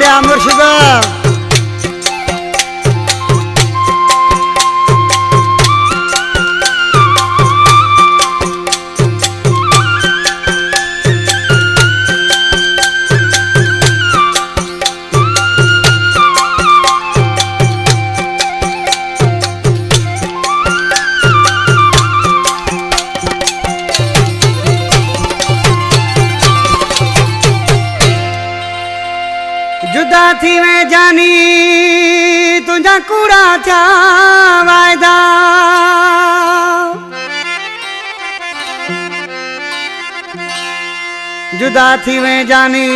लिया मुर्शिद। जुदा थी मैं जानी तुझा कूड़ा था वायदा, जुदा थी मैं जानी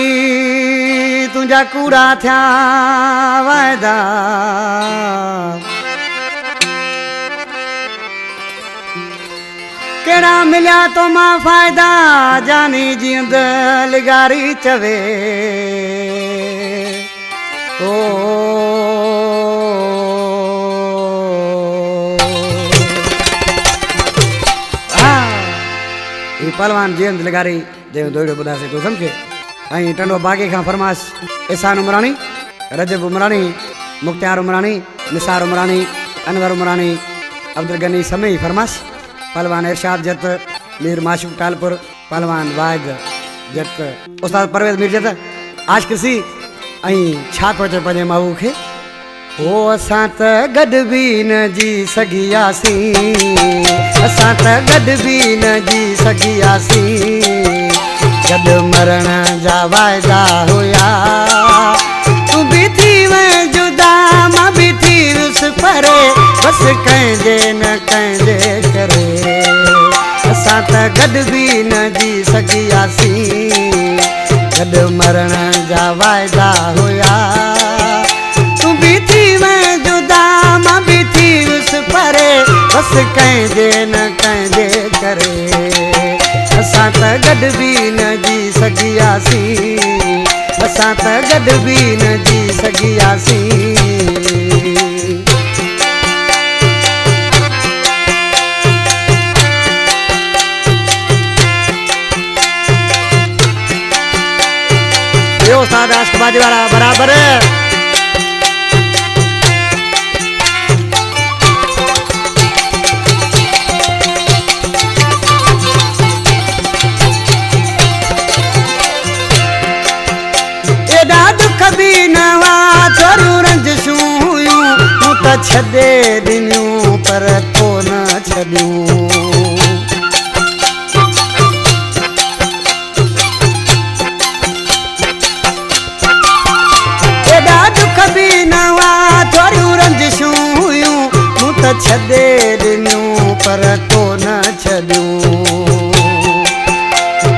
तुझा कूड़ा था वायदा। केड़ा मिलिया तो मां फायदा जानी जींद लिगारी चवे। ओ ये पहलवान जींद लिगारी जे दोड़ो बुधा से तो समझे। आई टंडो बागे का फरमाश एहसान उमरानी, रजब उमरानी, मुख्तियार उमरानी, निसार उमरानी, अनवर उमरानी, अब्दुल गनी समय फरमाश। पहलवान इरशाद जत, मीर माशूक टालपुर, पहलवान वाग जत, उस्ताद परवेज मीर जत। आज किसी आई छा पहुंचे पंहिंजे माऊ खे। ओ असां त गॾु बि न जी सघियासीं, असां त गॾु बि न जी सघियासीं। गॾु मरण जा वाइदा हुया, तूं बि थी वए जुदा मां बि थी वियुसि परे, बसि कंहिंजे न कंहिंजे करे। असां त गॾु बि न जी सघियासीं, गॾु मरण जा वाइदा हुया, तूं बि थी वए जुदा मां बि थी वियुसि परे, बसि कंहिंजे न कंहिंजे करे। असां त गॾु बि न जी सघियासीं, असां त गॾु बि न जी सघियासीं। उस्ताद आशिक बाजी वाला बराबर। एडा दुख भी नवा थोरू रंजशूं हुयूं, मूं त छॾे ॾिनियूं पर तो न छॾियूं। छॾे ॾिनियूं पर तो न छॾियूं।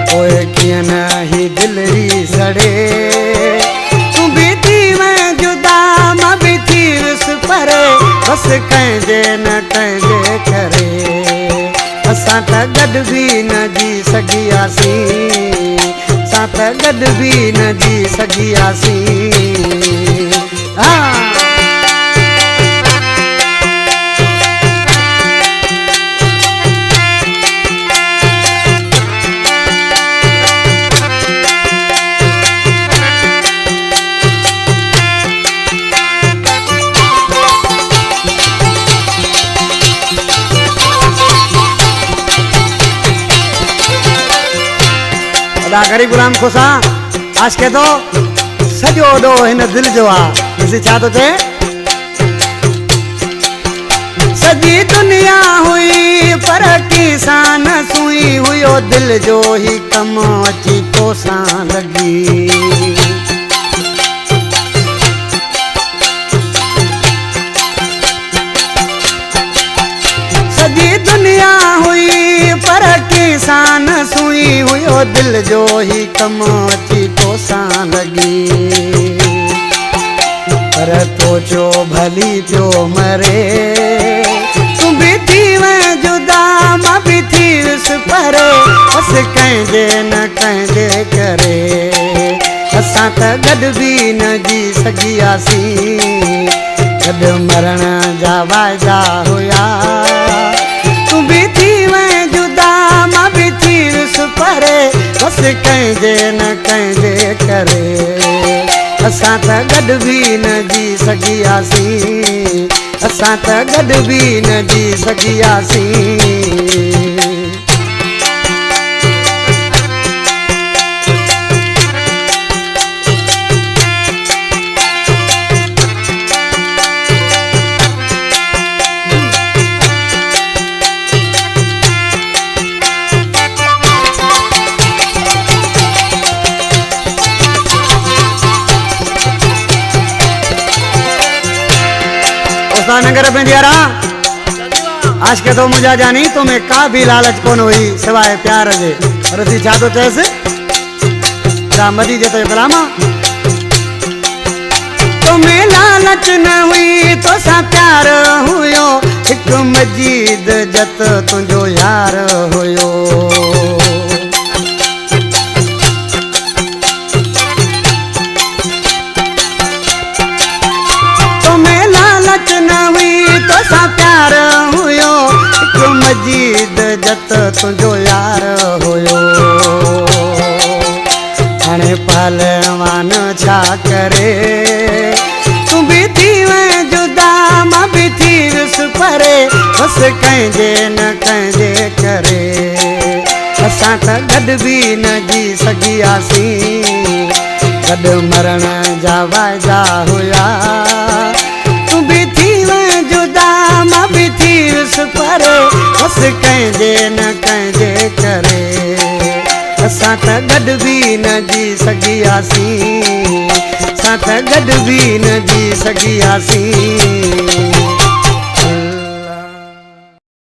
पोइ कीअं न ही दिलि सड़े, तूं बि थी वए जुदा मां बि थी वियुसि परे, बसि कंहिंजे न कंहिंजे करे। असां त गॾु बि न जी सघियासीं, असां त गॾु बि न जी सघियासीं। गरीब गुलाम खुशा आज के तो सजो दो हिन दिल जो आ। इसे छा तो चे सजी दुनिया हुई पर किसान सुई हुयो, दिल जो ही कम अची तो सां लगी। सजी दुनिया हुई पर किसान सुई हुयो, दिल जो ही कम अची तो सां लगी। पर तो जो भली पियो मरे, तूं बि थी वए जुदा मां बि थी वियुसि परे, बसि कंहिंजे न कंहिंजे करे। असां त गॾु बि न जी सघियासीं, गॾु मरण जा वाइदा हुया, तूं बि थी वए जुदा मां बि थी वियुसि परे, बसि कंहिंजे न कंहिंजे करे। असां त गॾु बि न जी सघियासीं, असां त गॾु बि न जी सघियासीं। नगर पेंदियारा आज के तो मुझा जानी तुम्हें का भी लालच कोन हुई सिवाय प्यार जे। और थी छा तो चएसि मदी जे तो कलामा तुम्हें लालच न हुई तो सा प्यार हुयो, एक मजीद जत तुझो यार हुयो। प्यार हुयो एक मजीद जत तुझो यार हुयो। हाणे पहलवान छा करे तू भी थी वे जुदा मां भी थी विस परे, बस कंहिंजे न कंहिंजे करे। असां त गॾु बि न जी सघियासीं, गॾु मरण जा वाइदा हुया। तू भी थी मां भी थी विस परे, बस कंहिंजे न कंहिंजे करे। असां त गॾु बि न जी सघियासीं, असां त गॾु बि न जी सघियासीं।